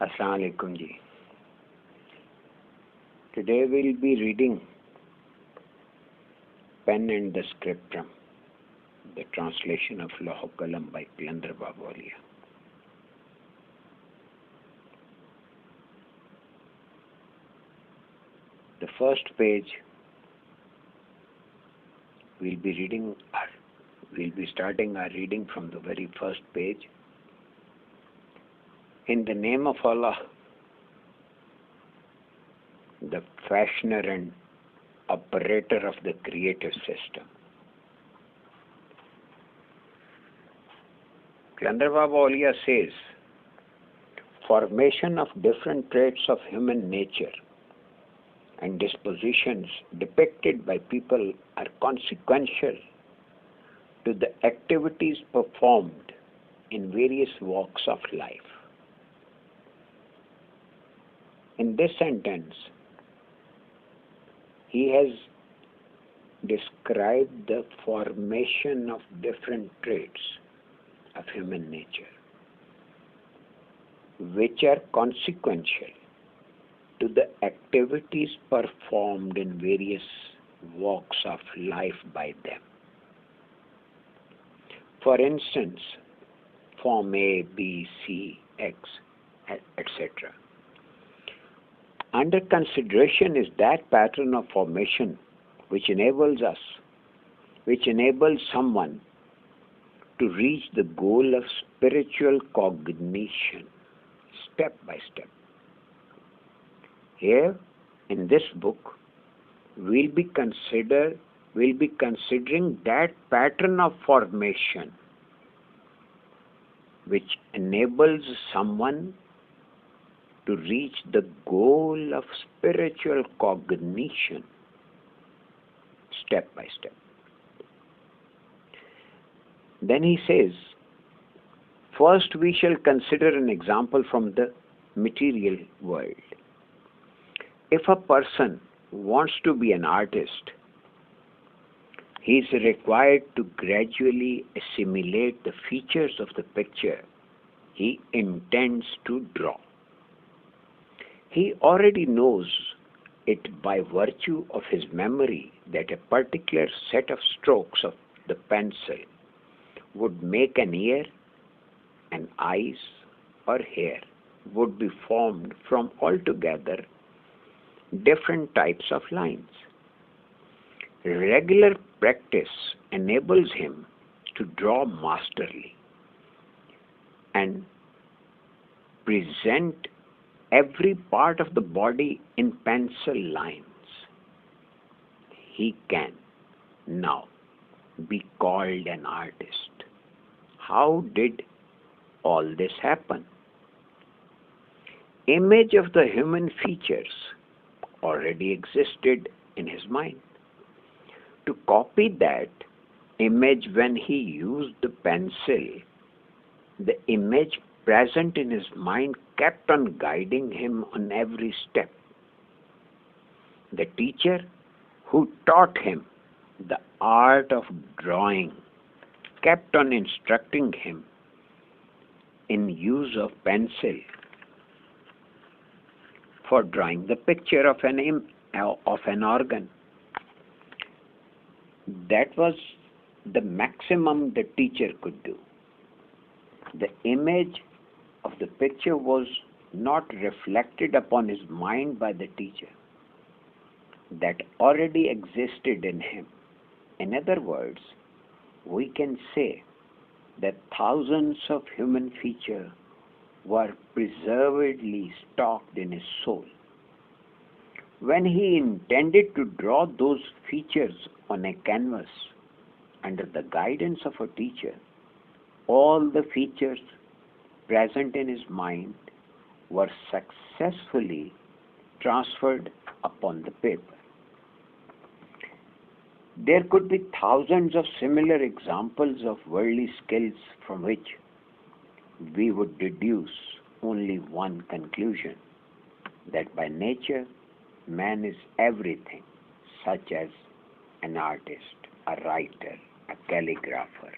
Assalamu alaikum ji. Today we'll be reading Pen and Scriptrum, the translation of Hazrat Qalam by Qalandar Baba Auliya. The first page we'll be starting our reading from the very first page. In the name of Allah, the fashioner and operator of the creative system. Qalandar Baba Auliya says, formation of different traits of human nature and dispositions depicted by people are consequential to the activities performed in various walks of life. In this sentence, he has described the formation of different traits of human nature, which are consequential to the activities performed in various walks of life by them. For instance, form A, B, C, X, etc. Under consideration is that pattern of formation which enables someone to reach the goal of spiritual cognition step by step. Here, in this book, we'll be considering that pattern of formation which enables someone to reach the goal of spiritual cognition step by step. Then he says, first we shall consider an example from the material world. If a person wants to be an artist, he is required to gradually assimilate the features of the picture he intends to draw. He already knows it by virtue of his memory that a particular set of strokes of the pencil would make an ear, and eyes or hair would be formed from altogether different types of lines. Regular practice enables him to draw masterly and present every part of the body in pencil lines. He can now be called an artist. How did all this happen? Image of the human features already existed in his mind. To copy that image when he used the pencil, the image present in his mind kept on guiding him on every step. The teacher who taught him the art of drawing kept on instructing him in use of pencil for drawing the picture of an organ. That was the maximum the teacher could do. The image of the picture was not reflected upon his mind by the teacher. That already existed in him. In other words, we can say that thousands of human features were preservedly stocked in his soul. When he intended to draw those features on a canvas under the guidance of a teacher, all the features present in his mind were successfully transferred upon the paper. There could be thousands of similar examples of worldly skills from which we would deduce only one conclusion, that by nature man is everything, such as an artist, a writer, a calligrapher,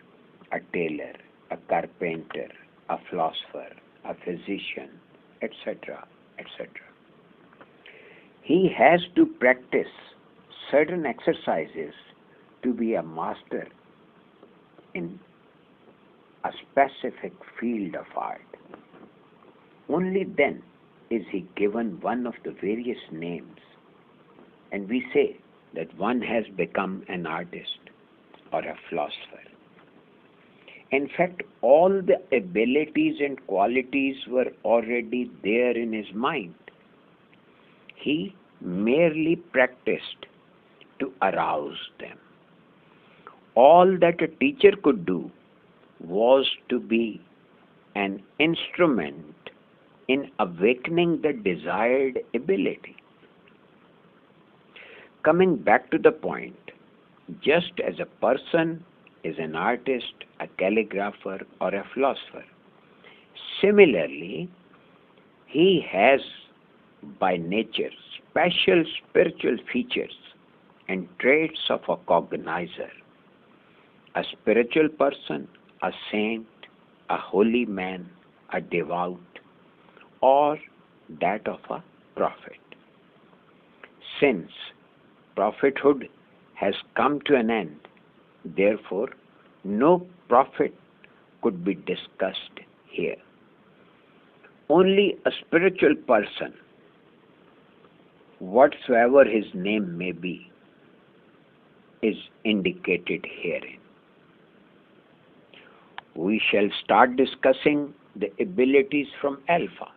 a tailor, a carpenter, a philosopher, a physician, etc., etc. He has to practice certain exercises to be a master in a specific field of art. Only then is he given one of the various names, and we say that one has become an artist or a philosopher. In fact, all the abilities and qualities were already there in his mind. He merely practiced to arouse them. All that a teacher could do was to be an instrument in awakening the desired ability. Coming back to the point, just as a person is an artist, a calligrapher, or a philosopher, similarly, he has by nature special spiritual features and traits of a cognizer. A spiritual person, a saint, a holy man, a devout, or that of a prophet. Since prophethood has come to an end, therefore no prophet could be discussed here. Only a spiritual person, whatsoever his name may be, is indicated herein. We shall start discussing the abilities from Alpha,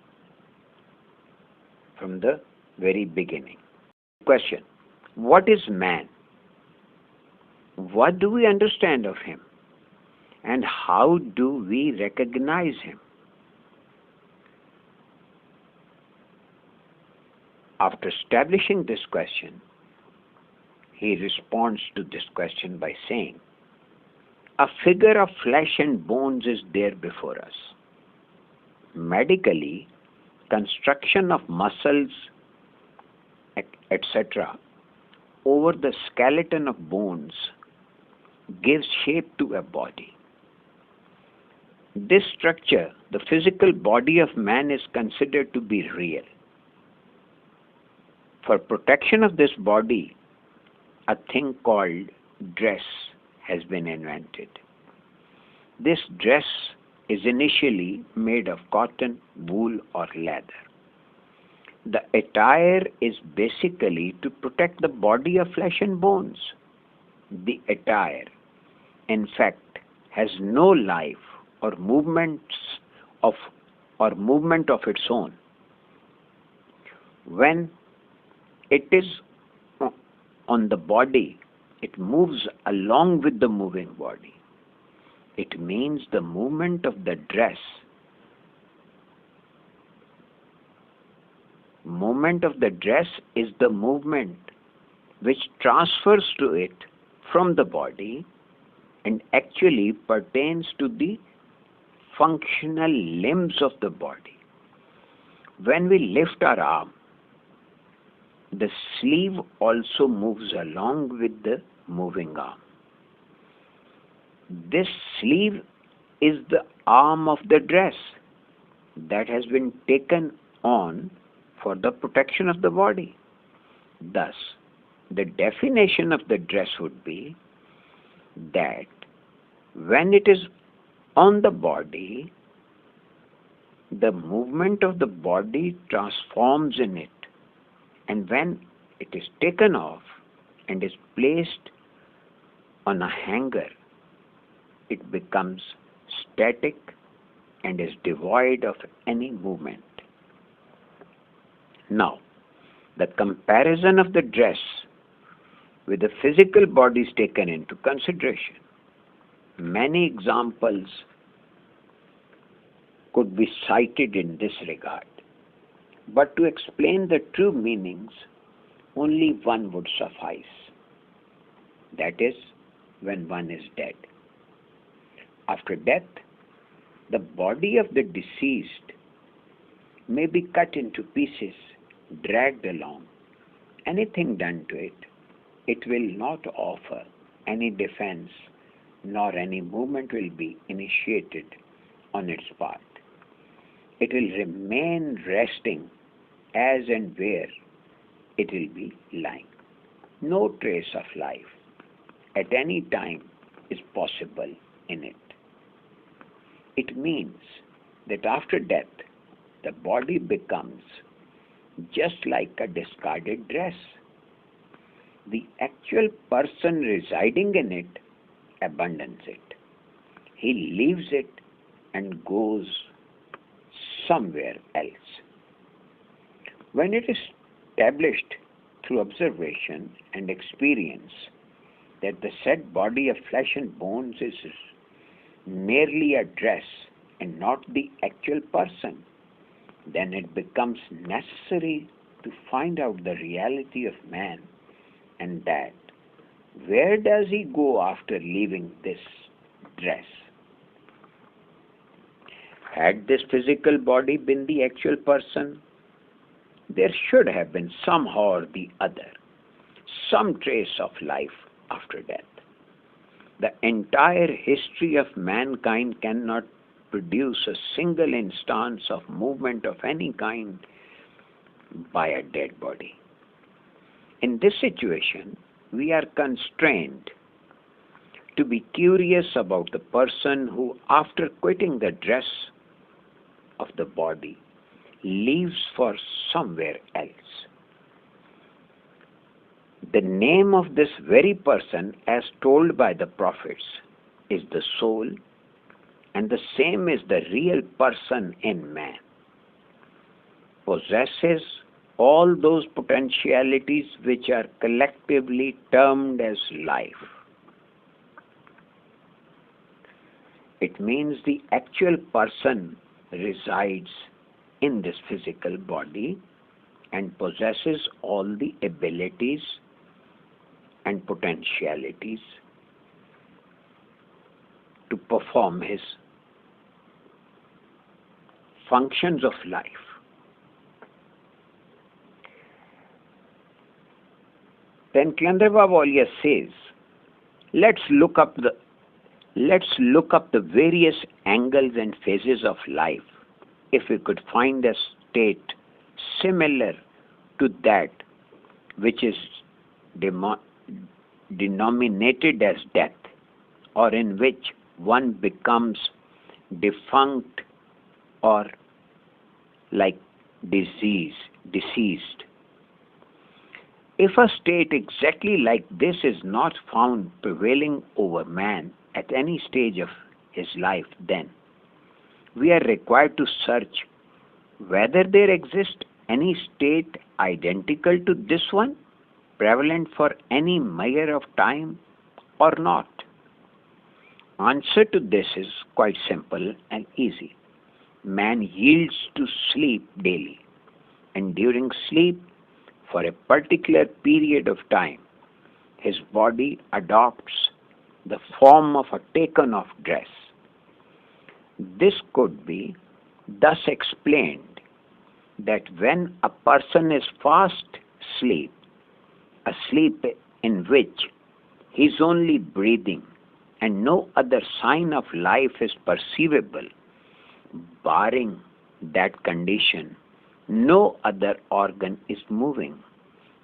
from the very beginning. Question: what is man? What do we understand of him? And how do we recognize him? After establishing this question, he responds to this question by saying, a figure of flesh and bones is there before us. Medically, construction of muscles, etc., over the skeleton of bones gives shape to a body. This structure, the physical body of man, is considered to be real. For protection of this body, a thing called dress has been invented. This dress is initially made of cotton, wool, or leather. The attire is basically to protect the body of flesh and bones. The attire, in fact, has no life or movement of its own. When it is on the body, it moves along with the moving body. It means the movement of the dress. Movement of the dress is the movement which transfers to it from the body and actually pertains to the functional limbs of the body. When we lift our arm, the sleeve also moves along with the moving arm. This sleeve is the arm of the dress that has been taken on for the protection of the body. Thus, the definition of the dress would be that when it is on the body, the movement of the body transforms in it, and when it is taken off and is placed on a hanger, it becomes static and is devoid of any movement. Now, the comparison of the dress with the physical body is taken into consideration. Many examples could be cited in this regard, but to explain the true meanings, only one would suffice. That is, when one is dead. After death, the body of the deceased may be cut into pieces, dragged along. Anything done to it, it will not offer any defense, nor any movement will be initiated on its part. it will remain resting as and where it will be lying. No trace of life at any time is possible in it. It means that after death, the body becomes just like a discarded dress. The actual person residing in it abandons it. He leaves it and goes somewhere else. When it is established through observation and experience that the said body of flesh and bones is merely a dress and not the actual person, then it becomes necessary to find out the reality of man, and that where does he go after leaving this dress? Had this physical body been the actual person, there should have been somehow or the other some trace of life after death. The entire history of mankind cannot produce a single instance of movement of any kind by a dead body. In this situation, we are constrained to be curious about the person who, after quitting the dress of the body, leaves for somewhere else. The name of this very person, as told by the prophets, is the soul, and the same is the real person in man. Possesses all those potentialities which are collectively termed as life. It means the actual person resides in this physical body and possesses all the abilities and potentialities to perform his functions of life. Then Qalandar Baba Auliya says, let's look up the various angles and phases of life if we could find a state similar to that which is denominated as death, or in which one becomes defunct or like deceased. If a state exactly like this is not found prevailing over man at any stage of his life, then we are required to search whether there exists any state identical to this one, prevalent for any measure of time or not. Answer to this is quite simple and easy. Man yields to sleep daily, and during sleep, for a particular period of time, his body adopts the form of a taken-off dress. This could be thus explained that when a person is fast asleep, a sleep in which he is only breathing and no other sign of life is perceivable, barring that condition, no other organ is moving,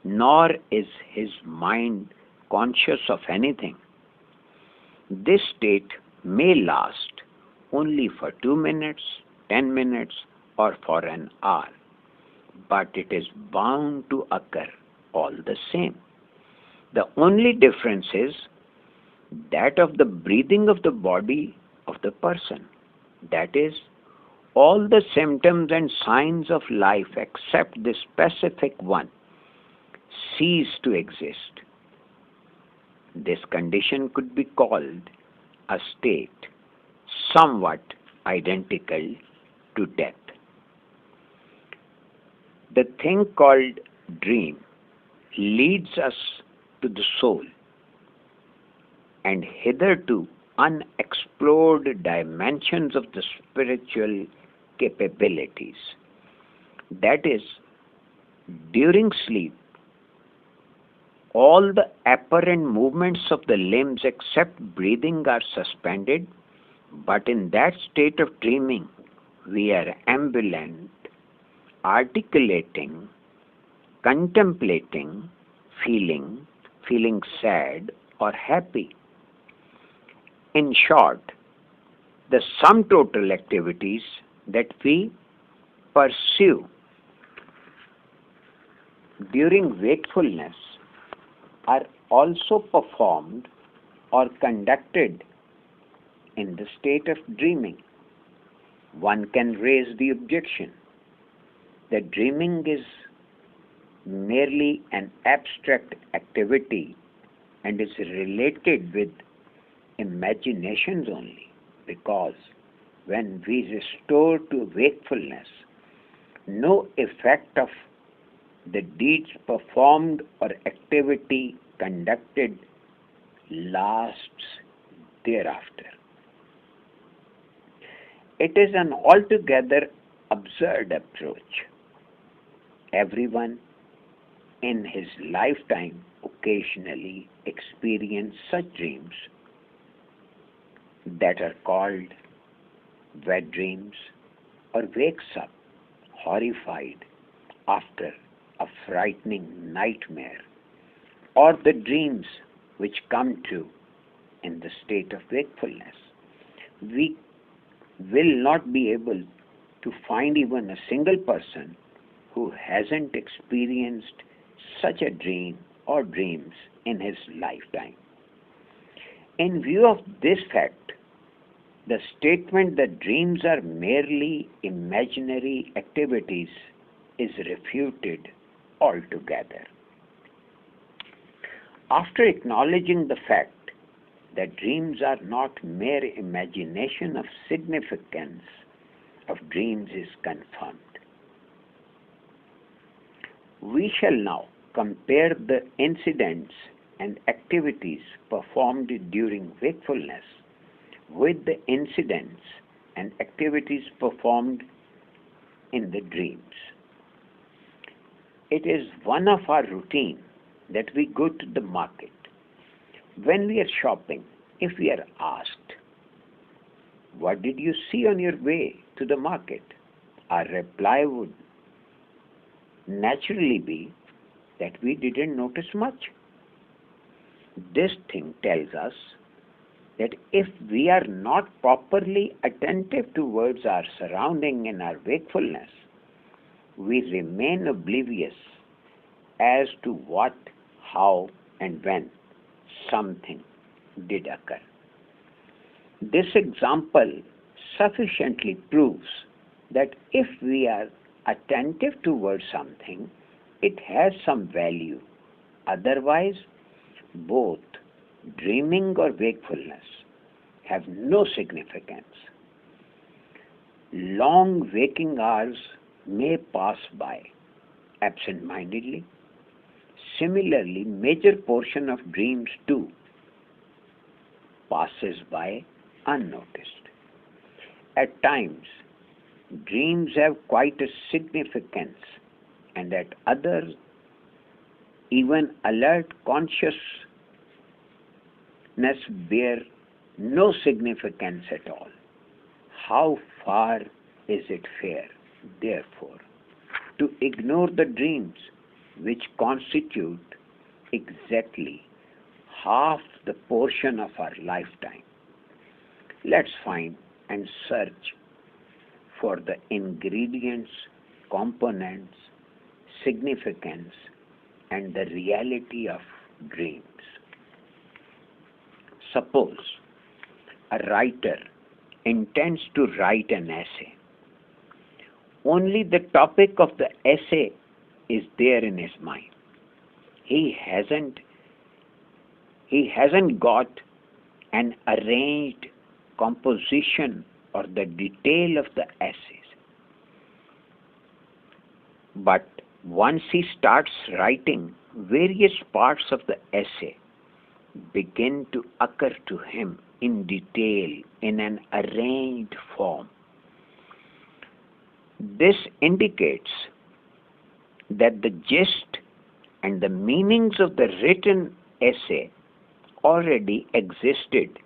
nor is his mind conscious of anything. This state may last only for 2 minutes, 10 minutes, or for an hour, but it is bound to occur all the same. The only difference is that of the breathing of the body of the person. That is, all the symptoms and signs of life except this specific one cease to exist. This condition could be called a state somewhat identical to death. The thing called dream leads us to the soul and hitherto unexplored dimensions of the spiritual capabilities. That is, during sleep, all the apparent movements of the limbs except breathing are suspended, but in that state of dreaming, we are ambivalent, articulating, contemplating, feeling sad or happy. In short, the sum total activities that we pursue during wakefulness are also performed or conducted in the state of dreaming. One can raise the objection that dreaming is merely an abstract activity and is related with imaginations only, because when we restore to wakefulness, no effect of the deeds performed or activity conducted lasts thereafter. It is an altogether absurd approach. Everyone in his lifetime occasionally experiences such dreams that are called wet dreams, or wakes up horrified after a frightening nightmare, or the dreams which come true in the state of wakefulness. We will not be able to find even a single person who hasn't experienced such a dream or dreams in his lifetime. In view of this fact, the statement that dreams are merely imaginary activities is refuted altogether. After acknowledging the fact that dreams are not mere imagination, of significance of dreams is confirmed. We shall now compare the incidents and activities performed during wakefulness with the incidents and activities performed in the dreams. It is one of our routine that we go to the market. When we are shopping, if we are asked, "What did you see on your way to the market?" our reply would naturally be that we didn't notice much. This thing tells us that if we are not properly attentive towards our surrounding in our wakefulness, we remain oblivious as to what, how, and when something did occur. This example sufficiently proves that if we are attentive towards something, it has some value. Otherwise, both dreaming or wakefulness have no significance. Long waking hours may pass by absent-mindedly. Similarly, major portion of dreams too passes by unnoticed. At times, dreams have quite a significance, and at others, even alert consciousness bear no significance at all. How far is it fair, therefore, to ignore the dreams which constitute exactly half the portion of our lifetime? Let's find and search for the ingredients, components, significance, and the reality of dreams. Suppose a writer intends to write an essay. Only the topic of the essay is there in his mind. He hasn't got an arranged composition or the detail of the essays. But once he starts writing, various parts of the essay begin to occur to him in detail in an arranged form. This indicates that the gist and the meanings of the written essay already existed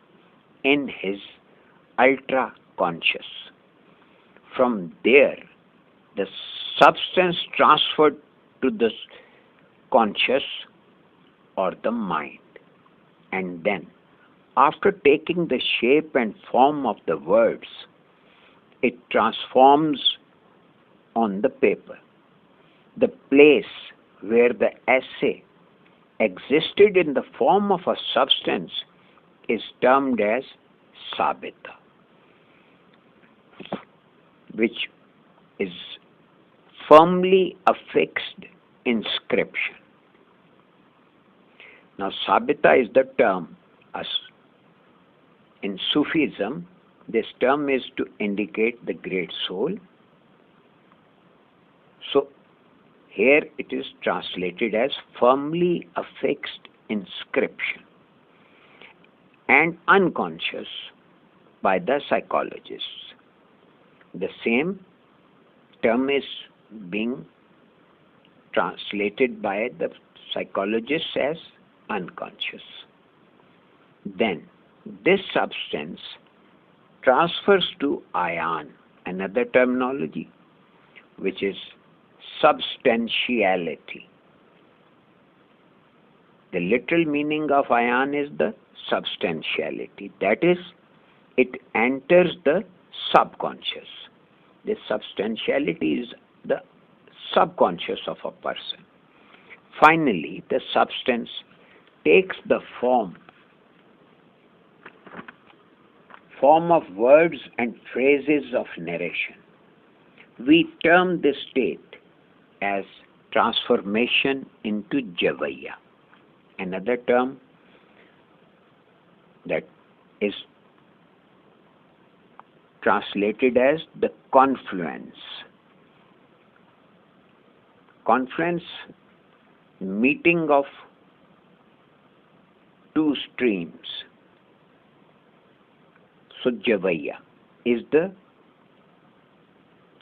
in his ultra-conscious. From there, the substance transferred to the conscious or the mind. And then, after taking the shape and form of the words, it transforms on the paper. The place where the essay existed in the form of a substance is termed as sabita, which is firmly affixed inscription. Now, sabita is the term. In Sufism, this term is to indicate the great soul. So, here it is translated as firmly affixed inscription and unconscious by the psychologists. The same term is being translated by the psychologists as unconscious. Then, this substance transfers to ayan, another terminology, which is substantiality. The literal meaning of ayan is the substantiality. That is, it enters the subconscious. This substantiality is the subconscious of a person. Finally, the substance takes the form of words and phrases of narration. We term this state as transformation into javaya. Another term that is translated as the confluence. Confluence, meeting of two streams. So javaya is the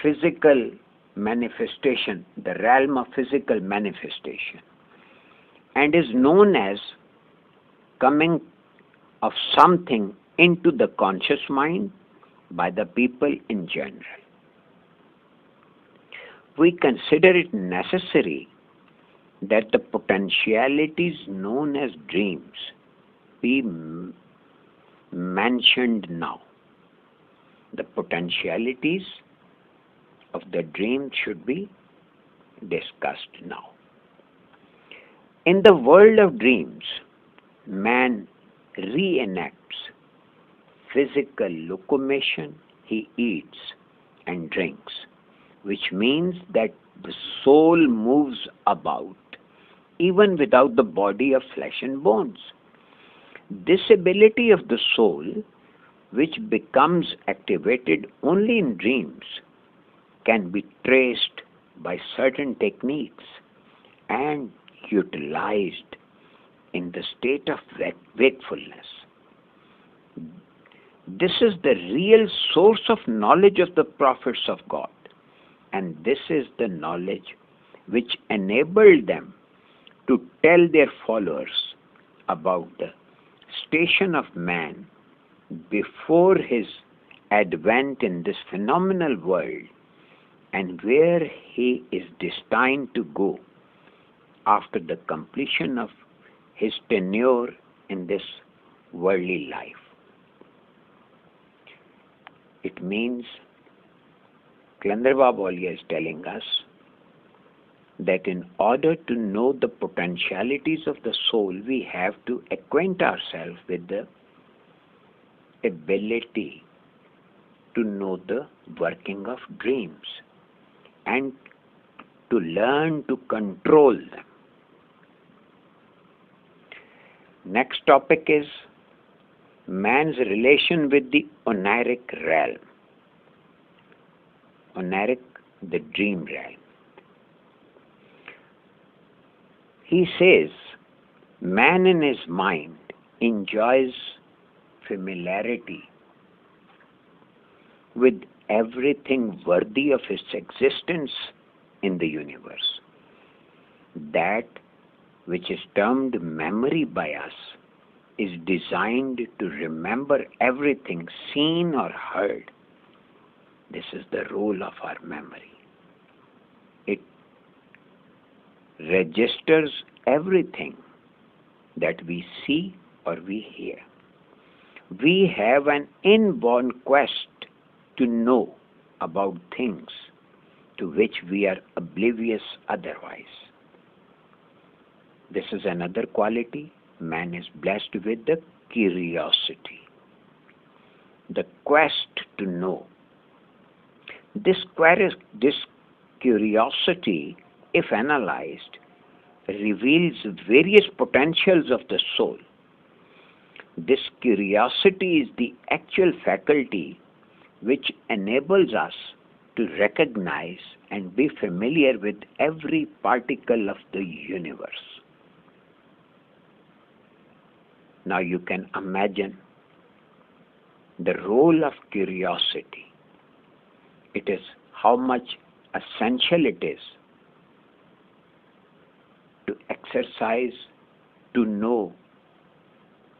physical manifestation, the realm of physical manifestation, and is known as coming of something into the conscious mind by the people in general. We consider it necessary that the potentialities known as dreams be mentioned now. The potentialities of the dream should be discussed now. In the world of dreams, man reenacts physical locomotion. He eats and drinks, which means that the soul moves about even without the body of flesh and bones. This ability of the soul, which becomes activated only in dreams, can be traced by certain techniques and utilized in the state of wakefulness. This is the real source of knowledge of the prophets of God, and this is the knowledge which enabled them to tell their followers about the station of man before his advent in this phenomenal world and where he is destined to go after the completion of his tenure in this worldly life. It means Qalandar Baba Auliya is telling us that in order to know the potentialities of the soul, we have to acquaint ourselves with the ability to know the working of dreams and to learn to control them. Next topic is man's relation with the oniric realm. Oniric, the dream realm. He says, man in his mind enjoys familiarity with everything worthy of its existence in the universe. That which is termed memory by us is designed to remember everything seen or heard. This is the role of our memory. It registers everything that we see or we hear. We have an inborn quest to know about things to which we are oblivious otherwise. This is another quality. Man is blessed with the curiosity, the quest to know. This curiosity, if analyzed, reveals various potentials of the soul. This curiosity is the actual faculty which enables us to recognize and be familiar with every particle of the universe. Now you can imagine the role of curiosity. It is how much essential it is to exercise, to know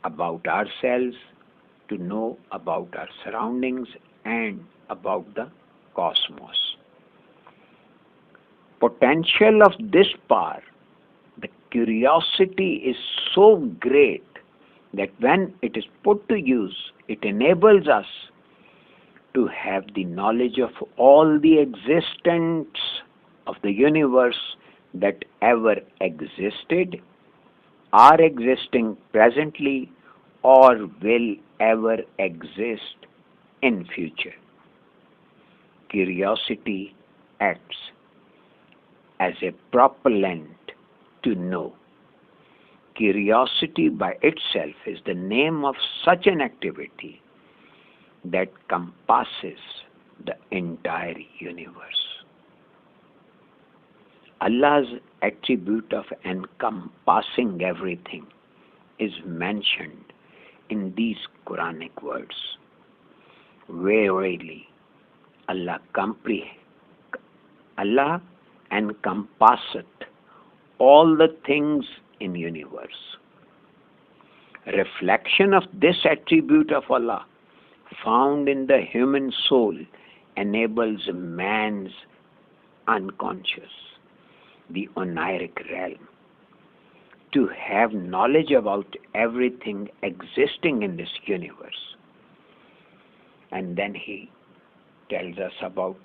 about ourselves, to know about our surroundings and about the cosmos. Potential of this power, the curiosity is so great that when it is put to use, it enables us to have the knowledge of all the existence of the universe that ever existed, are existing presently, or will ever exist in future. Curiosity acts as a propellant to know. Curiosity by itself is the name of such an activity that compasses the entire universe. Allah's attribute of encompassing everything is mentioned in these Quranic words. Verily, Allah encompasseth all the things in universe. Reflection of this attribute of Allah found in the human soul enables man's unconscious, the oniric realm, to have knowledge about everything existing in this universe. And then he tells us about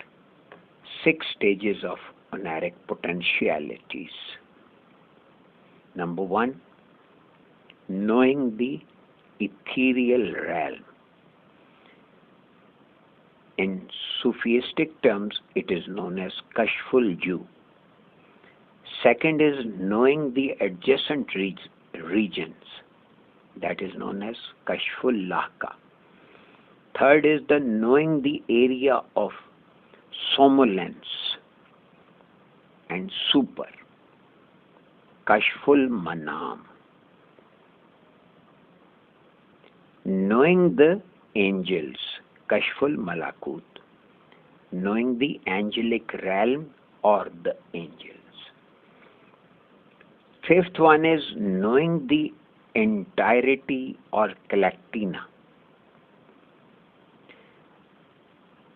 6 stages of oniric potentialities. Number 1, knowing the ethereal realm. In Sufistic terms, it is known as Kashful Ju. Second is knowing the adjacent regions. That is known as Kashful Lahka. Third is the knowing the area of somnolence and super. Kashful Manam. Knowing the angels. Kashful Malakut. Knowing the angelic realm or the angels. Fifth one is knowing the entirety or collectina.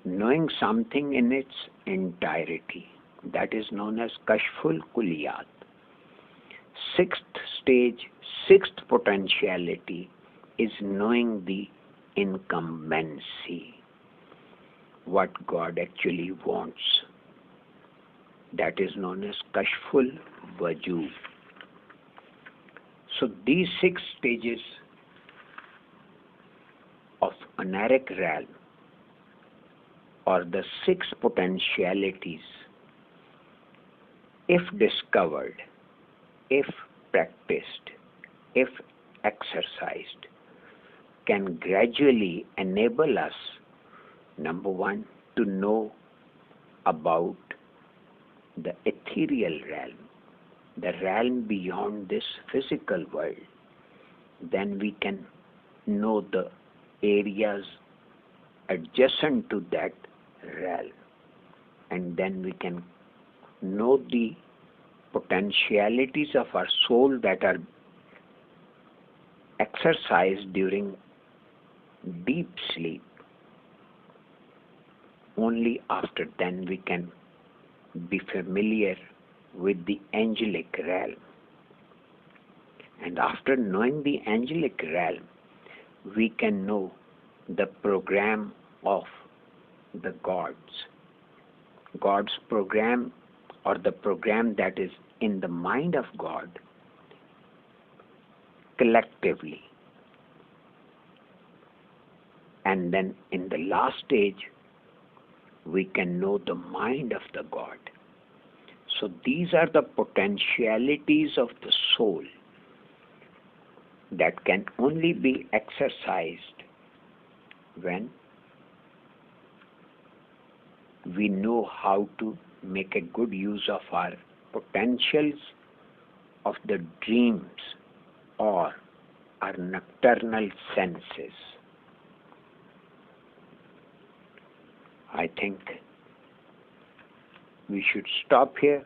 Knowing something in its entirety. That is known as Kashful Kuliyat. Sixth stage, sixth potentiality is knowing the incumbency. What God actually wants. That is known as Kashful Wajud. So these 6 stages of oniric realm, or the 6 potentialities, if discovered, if practiced, if exercised, can gradually enable us, number 1, to know about the ethereal realm, the realm beyond this physical world. Then we can know the areas adjacent to that realm, and then we can know the potentialities of our soul that are exercised during deep sleep. only after then we can be familiar with the angelic realm. And after knowing the angelic realm, we can know the program of the gods. God's program, or the program that is in the mind of God collectively. And then in the last stage, we can know the mind of the God. So these are the potentialities of the soul that can only be exercised when we know how to make a good use of our potentials of the dreams or our nocturnal senses. I think we should stop here.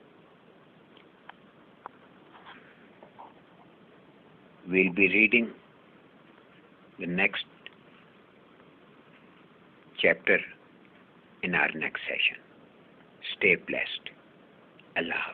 We'll be reading the next chapter in our next session. Stay blessed. Allah Hafiz.